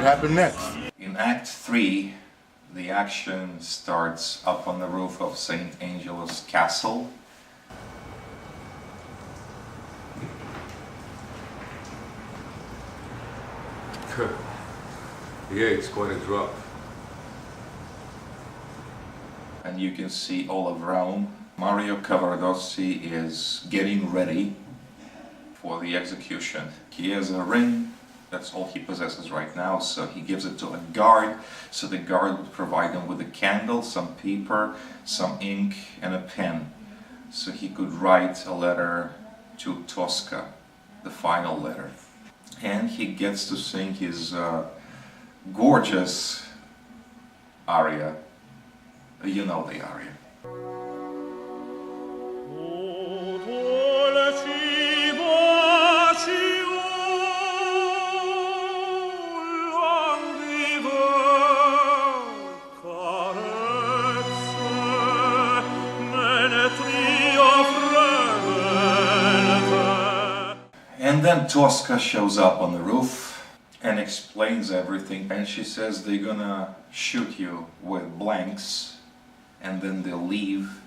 what happened next. In Act 3, the action starts up on the roof of St. Angelo's Castle. Yeah, it's quite a drop. And you can see all of Rome. Mario Cavaradossi is getting ready for the execution. He has a ring, that's all he possesses right now, so he gives it to a guard, so the guard would provide him with a candle, some paper, some ink and a pen, so he could write a letter to Tosca, the final letter. And he gets to sing his gorgeous aria. You know the aria. And then Tosca shows up on the roof and explains everything, and she says they're gonna shoot you with blanks and then they'll leave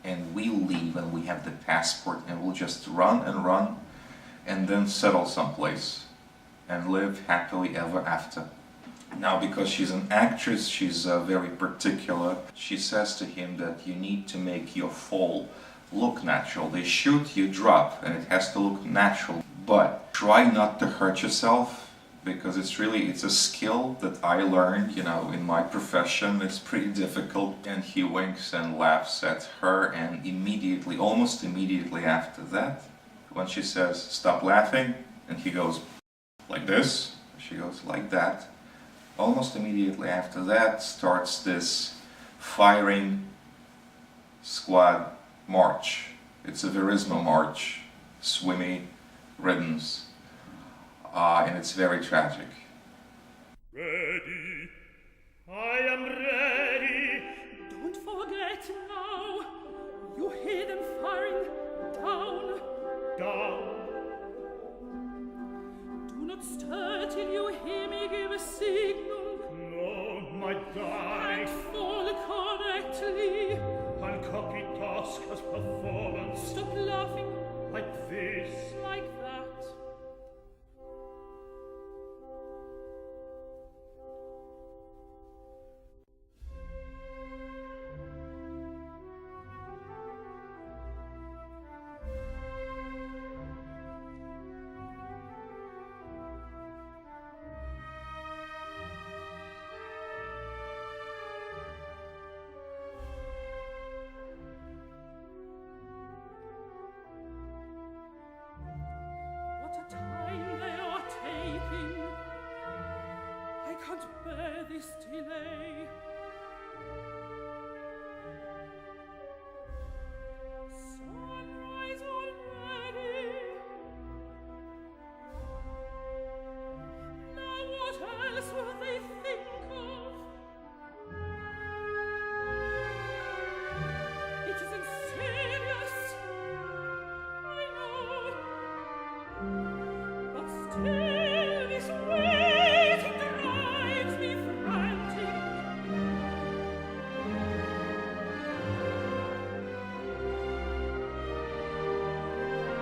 and we'll leave and we have the passport and we'll just run and then settle someplace and live happily ever after. Now, because she's an actress, she's very particular. She says to him that you need to make your fall look natural. They shoot, you drop, and it has to look natural. But try not to hurt yourself, because it's a skill that I learned, in my profession. It's pretty difficult. And he winks and laughs at her, and immediately, almost immediately after that, when she says, "Stop laughing," and he goes like this, she goes like that. Almost immediately after that starts this firing squad march. It's a verismo march, swimmy rhythms, and it's very tragic. Ready, I am ready. Don't forget now, you hear them firing down, down. Do not stir till you hear me give a signal. No, my darling. And fall correctly. And copy Tosca's performance. Stop laughing like this, like that. Time they are taking, I can't bear this delay. Sunrise already. Now what else will they think of? It isn't serious, I know. But still this waiting drives me frantic.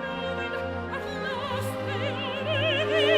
Now then, at last they are ready.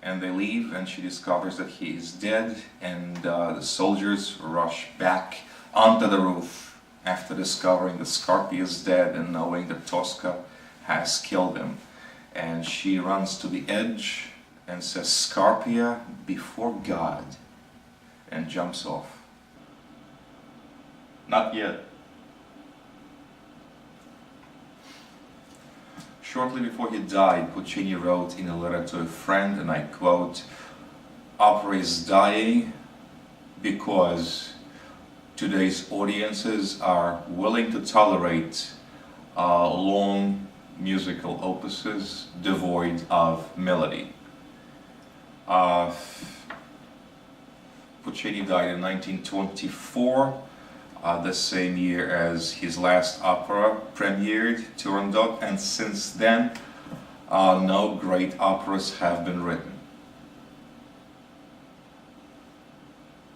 And they leave, and she discovers that he is dead, and the soldiers rush back onto the roof after discovering that Scarpia is dead and knowing that Tosca has killed him. And she runs to the edge and says, "Scarpia, before God," and jumps off. Not yet. Shortly before he died, Puccini wrote in a letter to a friend, and I quote, "Opera is dying because today's audiences are willing to tolerate long musical opuses devoid of melody." Puccini died in 1924. The same year as his last opera premiered, Turandot, and since then no great operas have been written.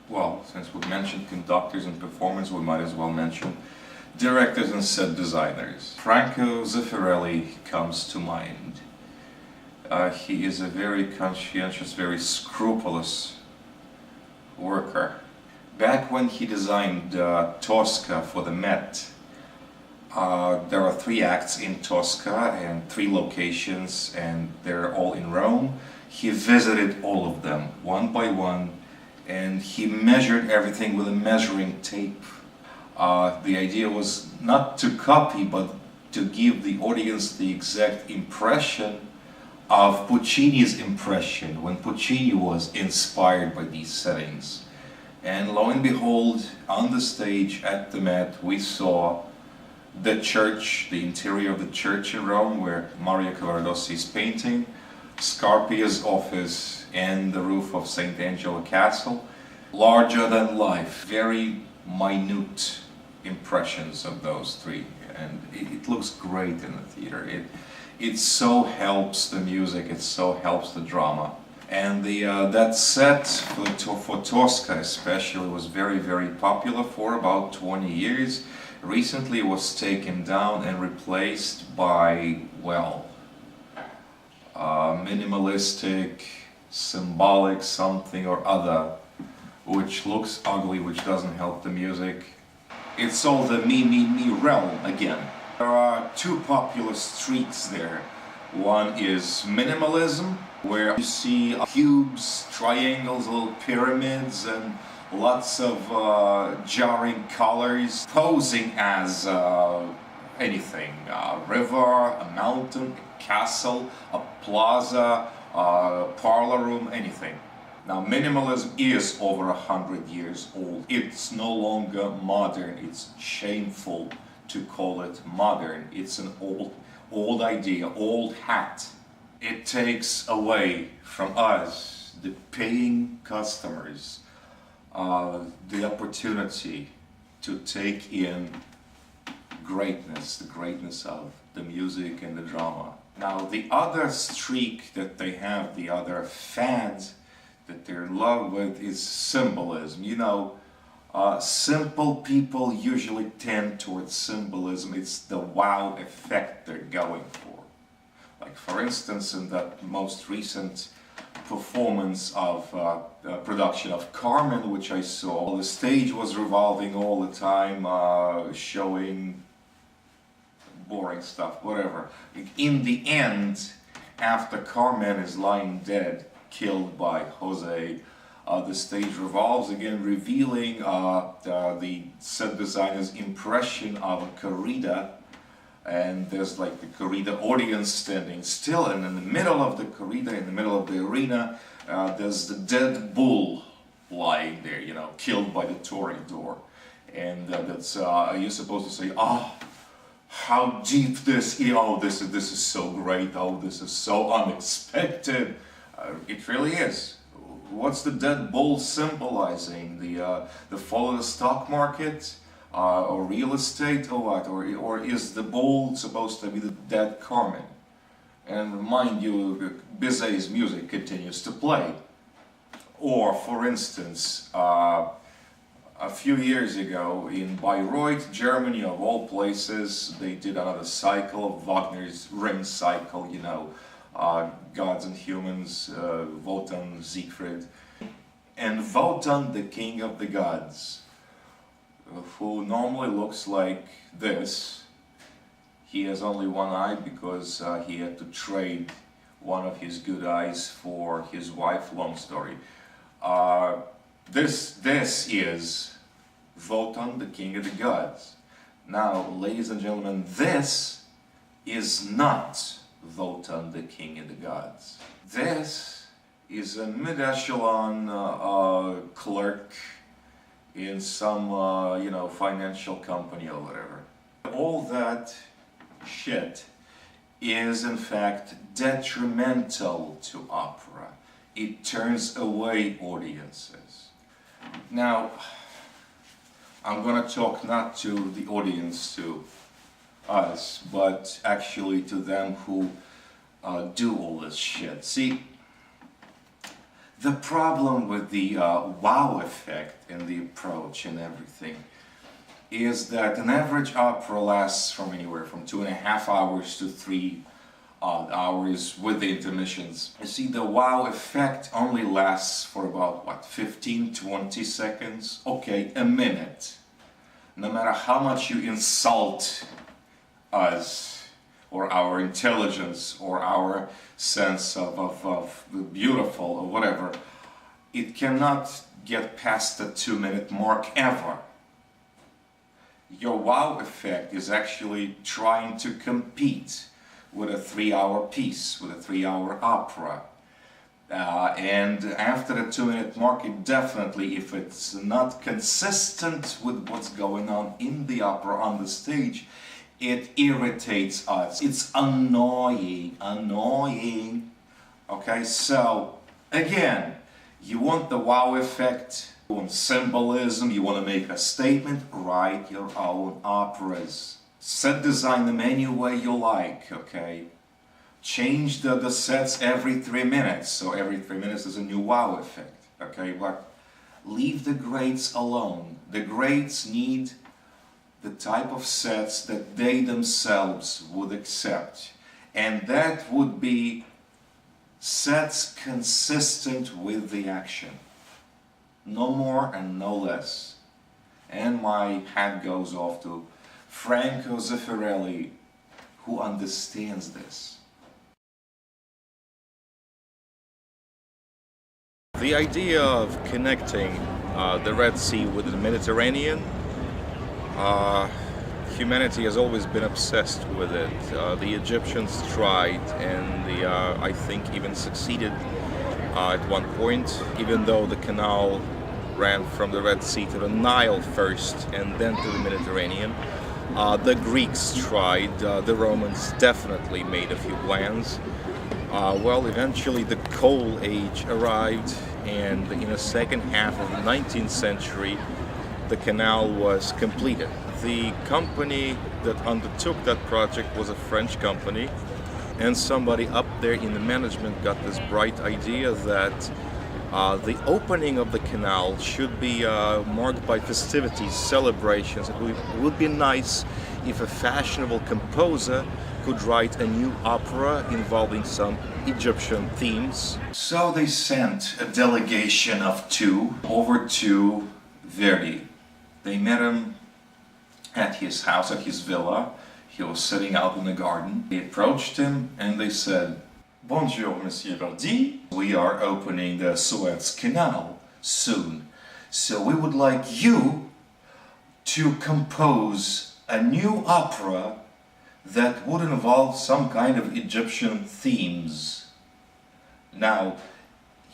Well, since we mentioned conductors and performers, we might as well mention directors and set designers. Franco Zeffirelli comes to mind. He is a very conscientious, very scrupulous worker. Back when he designed Tosca for the Met, there are 3 acts in Tosca and 3 locations, and they're all in Rome. He visited all of them one by one, and he measured everything with a measuring tape. The idea was not to copy, but to give the audience the exact impression of Puccini's impression when Puccini was inspired by these settings. And lo and behold, on the stage at the Met, we saw the church, the interior of the church in Rome, where Mario Cavaradossi is painting, Scarpia's office, and the roof of St. Angelo Castle. Larger than life, very minute impressions of those 3. And it looks great in the theater. It so helps the music, it so helps the drama. And that set for Tosca especially was very, very popular for about 20 years. Recently it was taken down and replaced by, well, minimalistic, symbolic something or other, which looks ugly, which doesn't help the music. It's all the me realm again. There are 2 popular streaks there. One is minimalism, where you see cubes, triangles, little pyramids, and lots of jarring colors posing as anything. A river, a mountain, a castle, a plaza, a parlor room, anything. Now, minimalism is over 100 years old. It's no longer modern. It's shameful to call it modern. It's an old idea, old hat. It takes away from us, the paying customers, the opportunity to take in greatness, the greatness of the music and the drama. Now, the other streak that they have, the other fad that they're in love with, is symbolism. You know, simple people usually tend towards symbolism. It's the wow effect they're going for. Like, for instance, in that most recent performance of production of Carmen, which I saw, the stage was revolving all the time, showing boring stuff, whatever. In the end, after Carmen is lying dead, killed by Jose, the stage revolves again, revealing the set designer's impression of a corrida, and there's like the corrida audience standing still, and in the middle of the corrida, in the middle of the arena, there's the dead bull lying there, you know, killed by the toreador. And that's you're supposed to say, oh, how deep this is, oh, this is so great, oh, this is so unexpected. It really is. What's the dead bull symbolizing? The fall of the stock market, or real estate, or what? Or is the bull supposed to be the dead Carmen? And mind you, Bizet's music continues to play. Or, for instance, a few years ago in Bayreuth, Germany, of all places, they did another cycle, Wagner's Ring cycle, you know, Gods and Humans, Wotan, Siegfried, and Wotan, the king of the gods, who normally looks like this. He has only one eye because he had to trade one of his good eyes for his wife, long story. This is Wotan, the king of the gods. Now, ladies and gentlemen, this is not Wotan, the king of the gods. This is a mid-echelon clerk in some, financial company or whatever. All that shit is in fact detrimental to opera. It turns away audiences. Now, I'm gonna talk not to the audience, to us, but actually to them who do all this shit. See, the problem with the wow effect in the approach and everything is that an average opera lasts from anywhere from 2.5 hours to 3 hours with the intermissions. You see, the wow effect only lasts for about, 15-20 seconds? Okay, a minute. No matter how much you insult us, or our intelligence, or our sense of the beautiful, or whatever, it cannot get past the 2-minute mark ever. Your wow effect is actually trying to compete with a 3-hour piece, with a 3-hour opera. And after the 2-minute mark, it definitely, if it's not consistent with what's going on in the opera on the stage, it irritates us. It's annoying. Okay, so again, you want the wow effect, you want symbolism, you want to make a statement, write your own operas. Design them any way you like, okay? Change the sets every 3 minutes, so every 3 minutes there's a new wow effect, okay? But leave the greats alone. The greats need the type of sets that they themselves would accept. And that would be sets consistent with the action. No more and no less. And my hat goes off to Franco Zeffirelli, who understands this. The idea of connecting the Red Sea with the Mediterranean, humanity has always been obsessed with it. The Egyptians tried, and I think even succeeded at one point, even though the canal ran from the Red Sea to the Nile first and then to the Mediterranean. The Greeks tried, the Romans definitely made a few plans. Eventually the Coal Age arrived, and in the second half of the 19th century, the canal was completed. The company that undertook that project was a French company, and somebody up there in the management got this bright idea that the opening of the canal should be marked by festivities, celebrations. It would be nice if a fashionable composer could write a new opera involving some Egyptian themes. So they sent a delegation of 2 over to Verdi. They met him at his house, at his villa. He was sitting out in the garden. They approached him and they said, "Bonjour, Monsieur Verdi. We are opening the Suez Canal soon. So we would like you to compose a new opera that would involve some kind of Egyptian themes." Now,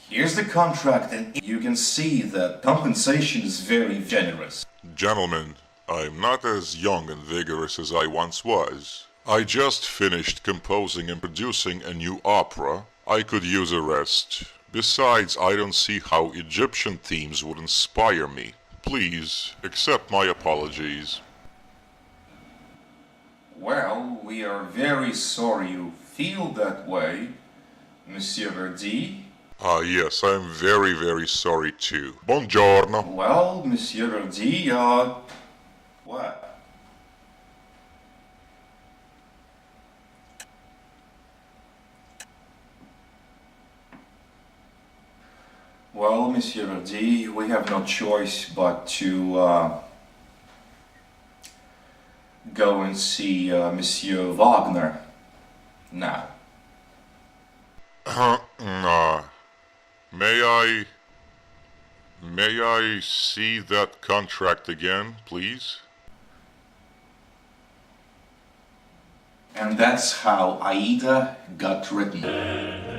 here's the contract, and you can see that compensation is very generous. Gentlemen, I'm not as young and vigorous as I once was. I just finished composing and producing a new opera. I could use a rest. Besides, I don't see how Egyptian themes would inspire me. Please, accept my apologies. Well, we are very sorry you feel that way, Monsieur Verdi. Yes, I'm very, very sorry too. Buongiorno. Well, Monsieur Verdi, what? Well, Monsieur Verdi, we have no choice but to go and see Monsieur Wagner now. May I see that contract again, please? And that's how Aida got written.